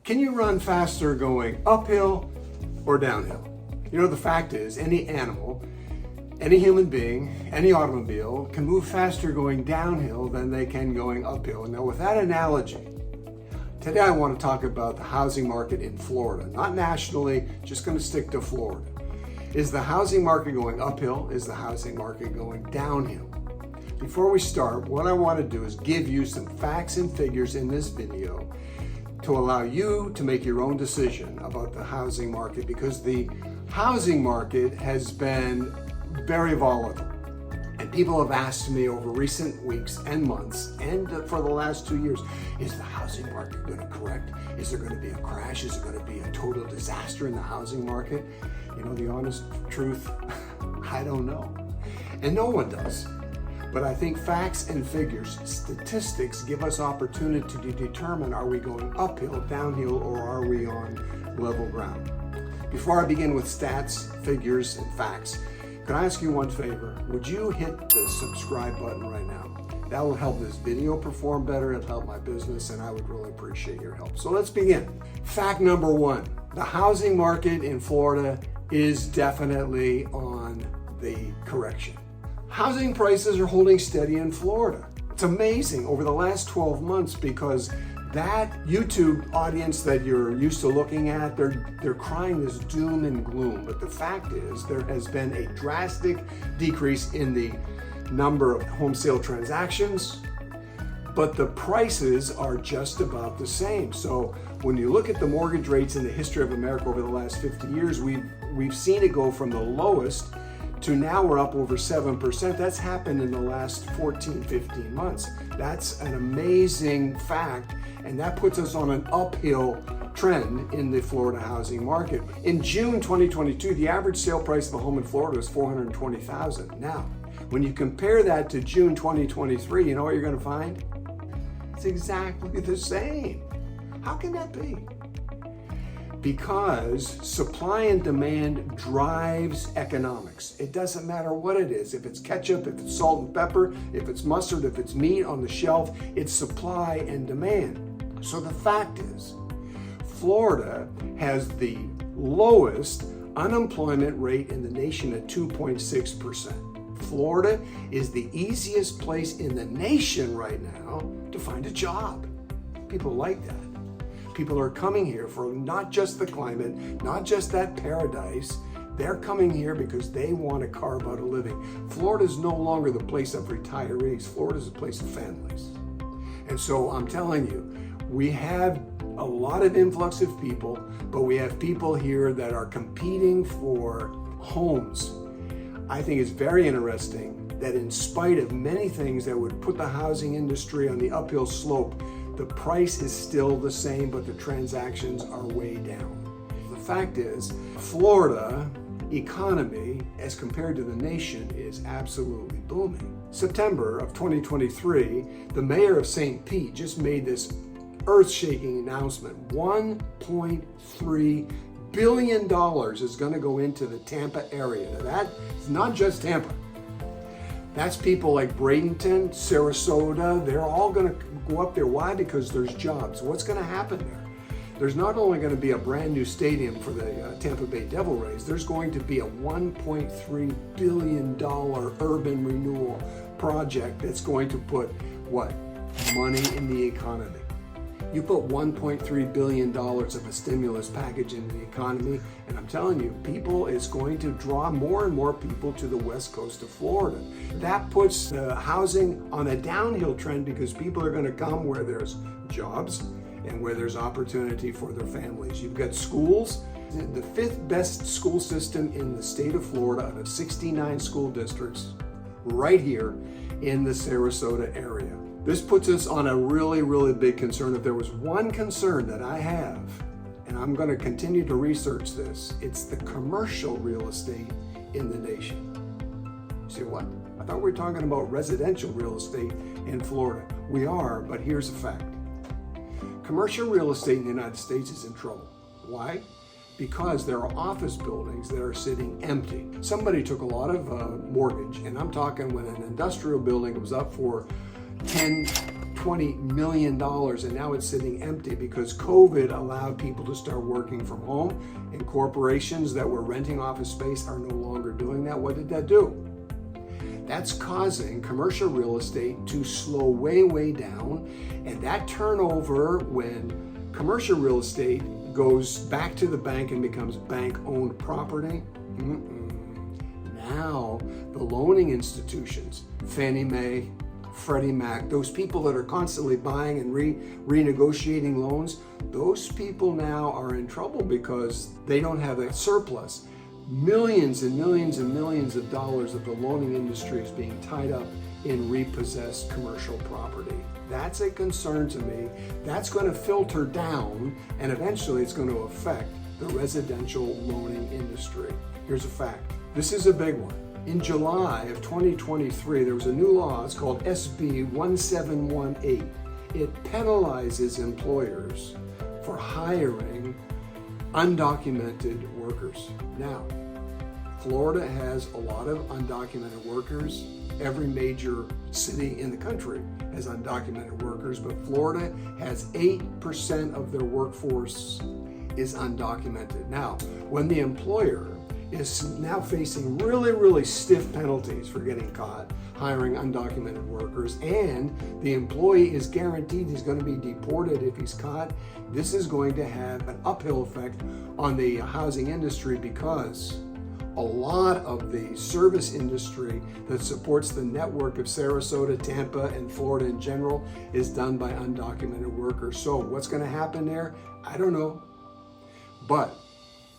Can you run faster going uphill or downhill? You know, the fact is, any animal, any human being, any automobile can move faster going downhill than they can going uphill. Now, with that analogy, today I want to talk about the housing market in Florida. Not nationally, just going to stick to Florida. Is the housing market going uphill? Is the housing market going downhill? Before we start, what I want to do is give you some facts and figures in this video to allow you to make your own decision about the housing market, because the housing market has been very volatile. And people have asked me over recent weeks and months and for the last 2 years, is the housing market going to correct? Is there going to be a crash? Is it going to be a total disaster in the housing market? You know, the honest truth, I don't know. And no one does. But I think facts and figures, statistics, give us opportunity to determine, are we going uphill, downhill, or are we on level ground? Before I begin with stats, figures, and facts, can I ask you one favor? Would you hit the subscribe button right now? That will help this video perform better, it'll help my business, and I would really appreciate your help. So let's begin. Fact number one, the housing market in Florida is definitely on the correction. Housing prices are holding steady in Florida. It's amazing over the last 12 months, because that YouTube audience that you're used to looking at, they're crying this doom and gloom. But the fact is, there has been a drastic decrease in the number of home sale transactions, but the prices are just about the same. So when you look at the mortgage rates in the history of America over the last 50 years, we've seen it go from the lowest to now we're up over 7%. That's happened in the last 14, 15 months. That's an amazing fact, and that puts us on an uphill trend in the Florida housing market. In June 2022, the average sale price of a home in Florida was $420,000. Now, when you compare that to June 2023, you know what you're gonna find? It's exactly the same. How can that be? Because supply and demand drives economics. It doesn't matter what it is. If it's ketchup, if it's salt and pepper, if it's mustard, if it's meat on the shelf, it's supply and demand. So the fact is, Florida has the lowest unemployment rate in the nation at 2.6%. Florida is the easiest place in the nation right now to find a job. People like that. People are coming here for not just the climate, not just that paradise. They're coming here because they want to carve out a living. Florida is no longer the place of retirees. Florida is a place of families. And so I'm telling you, we have a lot of influx of people, but we have people here that are competing for homes. I think it's very interesting that in spite of many things that would put the housing industry on the uphill slope, the price is still the same, but the transactions are way down. The fact is, Florida economy, as compared to the nation, is absolutely booming. September of 2023, the mayor of St. Pete just made this earth-shaking announcement. $1.3 billion is going to go into the Tampa area. Now, that is not just Tampa. That's people like Bradenton, Sarasota. They're all going to go up there. Why? Because there's jobs. What's going to happen there? There's not only going to be a brand new stadium for the Tampa Bay Devil Rays, there's going to be a $1.3 billion urban renewal project that's going to put, what? Money in the economy. You put $1.3 billion of a stimulus package into the economy, and I'm telling you, people is going to draw more and more people to the west coast of Florida. That puts the housing on a downhill trend, because people are going to come where there's jobs and where there's opportunity for their families. You've got schools, the fifth best school system in the state of Florida out of 69 school districts, right here in the Sarasota area. This puts us on a really, really big concern. If there was one concern that I have, and I'm going to continue to research this, it's the commercial real estate in the nation. Say what? I thought we were talking about residential real estate in Florida. We are, but here's a fact. Commercial real estate in the United States is in trouble. Why? Because there are office buildings that are sitting empty. Somebody took a lot of mortgage, and I'm talking when an industrial building was up for 10, $20 million, and now it's sitting empty because COVID allowed people to start working from home, and corporations that were renting office space are no longer doing that. What did that do? That's causing commercial real estate to slow way down, and that turnover when commercial real estate goes back to the bank and becomes bank-owned property, now the loaning institutions, Fannie Mae, Freddie Mac, those people that are constantly buying and renegotiating loans, those people now are in trouble because they don't have a surplus. Millions and millions and millions of dollars of the loaning industry is being tied up in repossessed commercial property. That's a concern to me. That's going to filter down, and eventually it's going to affect the residential loaning industry. Here's a fact. This is a big one. In July of 2023, there was a new law. It's called SB 1718. It penalizes employers for hiring undocumented workers. Now, Florida has a lot of undocumented workers. Every major city in the country has undocumented workers, but Florida has 8% of their workforce is undocumented. Now, when the employer is now facing really stiff penalties for getting caught hiring undocumented workers, and the employee is guaranteed he's going to be deported if he's caught, this is going to have an uphill effect on the housing industry because a lot of the service industry that supports the network of Sarasota, Tampa, and Florida in general is done by undocumented workers. So what's going to happen there? I don't know. But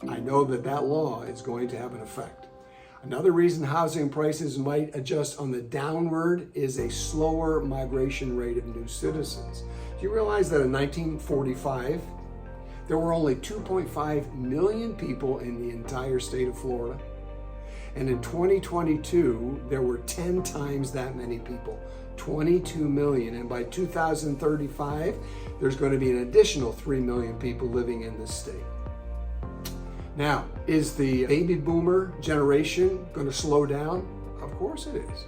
I know that that law is going to have an effect. Another reason housing prices might adjust on the downward is a slower migration rate of new citizens. Do you realize that in 1945, there were only 2.5 million people in the entire state of Florida? And in 2022, there were 10 times that many people, 22 million. And by 2035, there's going to be an additional 3 million people living in this state. Now, is the baby boomer generation going to slow down? Of course it is.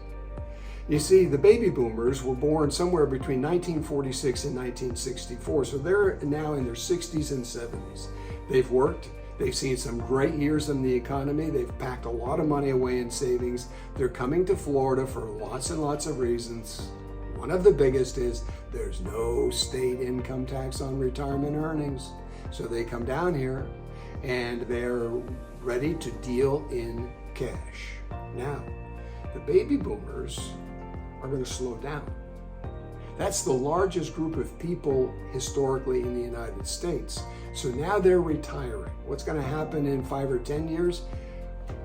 You see, the baby boomers were born somewhere between 1946 and 1964, so they're now in their 60s and 70s. They've worked, they've seen some great years in the economy, they've packed a lot of money away in savings. They're coming to Florida for lots and lots of reasons. One of the biggest is there's no state income tax on retirement earnings, so they come down here and they're ready to deal in cash. Now, the baby boomers are going to slow down. That's the largest group of people historically in the United States. So now they're retiring. What's going to happen in 5 or 10 years?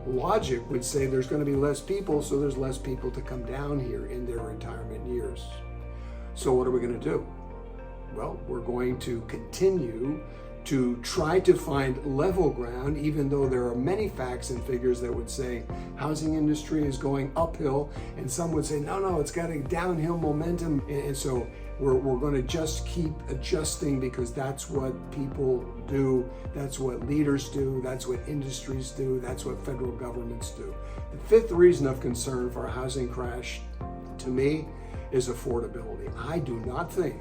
Logic would say there's going to be less people, so there's less people to come down here in their retirement years. So what are we going to do? Well, we're going to continue to try to find level ground, even though there are many facts and figures that would say housing industry is going uphill, and some would say, no, it's got a downhill momentum. And so we're going to just keep adjusting because that's what people do, that's what leaders do, that's what industries do, that's what federal governments do. The fifth reason of concern for a housing crash, to me, is affordability. I do not think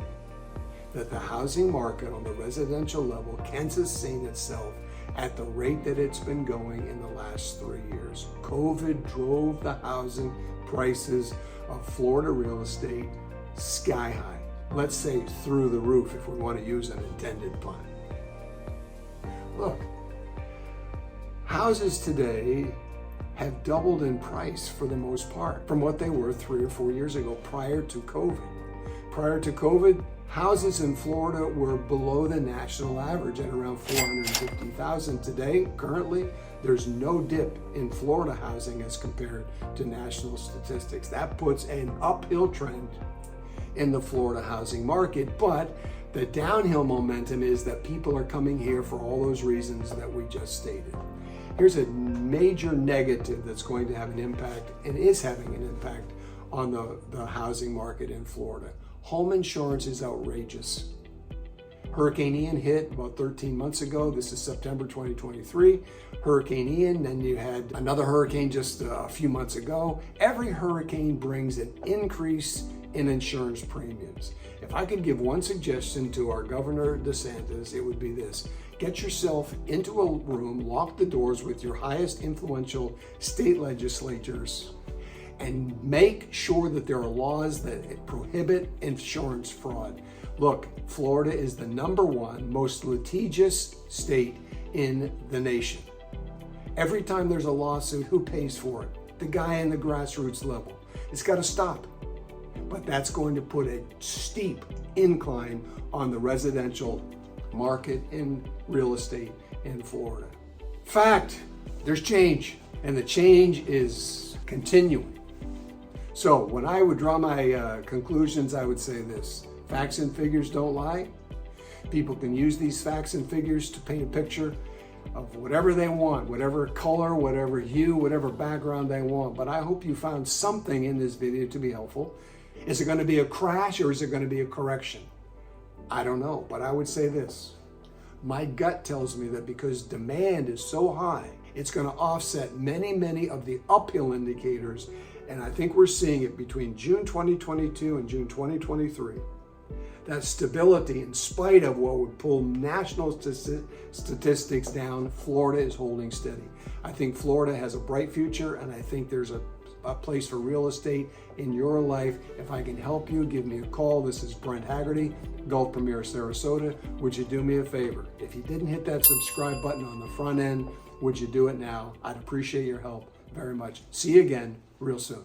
that the housing market on the residential level can sustain itself at the rate that it's been going in the last 3 years. COVID drove the housing prices of Florida real estate sky high. Let's say through the roof if we want to use an intended pun. Look, houses today have doubled in price for the most part from what they were 3 or 4 years ago prior to COVID. Prior to COVID, houses in Florida were below the national average at around $450,000. Today, currently, there's no dip in Florida housing as compared to national statistics. That puts an uphill trend in the Florida housing market, but the downhill momentum is that people are coming here for all those reasons that we just stated. Here's a major negative that's going to have an impact and is having an impact on the housing market in Florida. Home insurance is outrageous. Hurricane Ian hit about 13 months ago. This is September 2023. Hurricane Ian, then you had another hurricane just a few months ago. Every hurricane brings an increase in insurance premiums. If I could give one suggestion to our Governor DeSantis, it would be this. Get yourself into a room, lock the doors with your highest influential state legislatures, and make sure that there are laws that prohibit insurance fraud. Look, Florida is the #1 most litigious state in the nation. Every time there's a lawsuit, who pays for it? The guy in the grassroots level. It's got to stop. But that's going to put a steep incline on the residential market in real estate in Florida. Fact, there's change, and the change is continuing. So when I would draw my conclusions, I would say this: facts and figures don't lie. People can use these facts and figures to paint a picture of whatever they want, whatever color, whatever hue, whatever background they want. But I hope you found something in this video to be helpful. Is it going to be a crash or is it going to be a correction? I don't know, but I would say this. My gut tells me that because demand is so high, it's going to offset many of the uphill indicators. And I think we're seeing it between June 2022 and June 2023. That stability, in spite of what would pull national statistics down, Florida is holding steady. I think Florida has a bright future, and I think there's a place for real estate in your life. If I can help you, give me a call. This is Brent Haggerty, Gulf Premier Sarasota. Would you do me a favor? If you didn't hit that subscribe button on the front end, would you do it now? I'd appreciate your help very much. See you again real soon.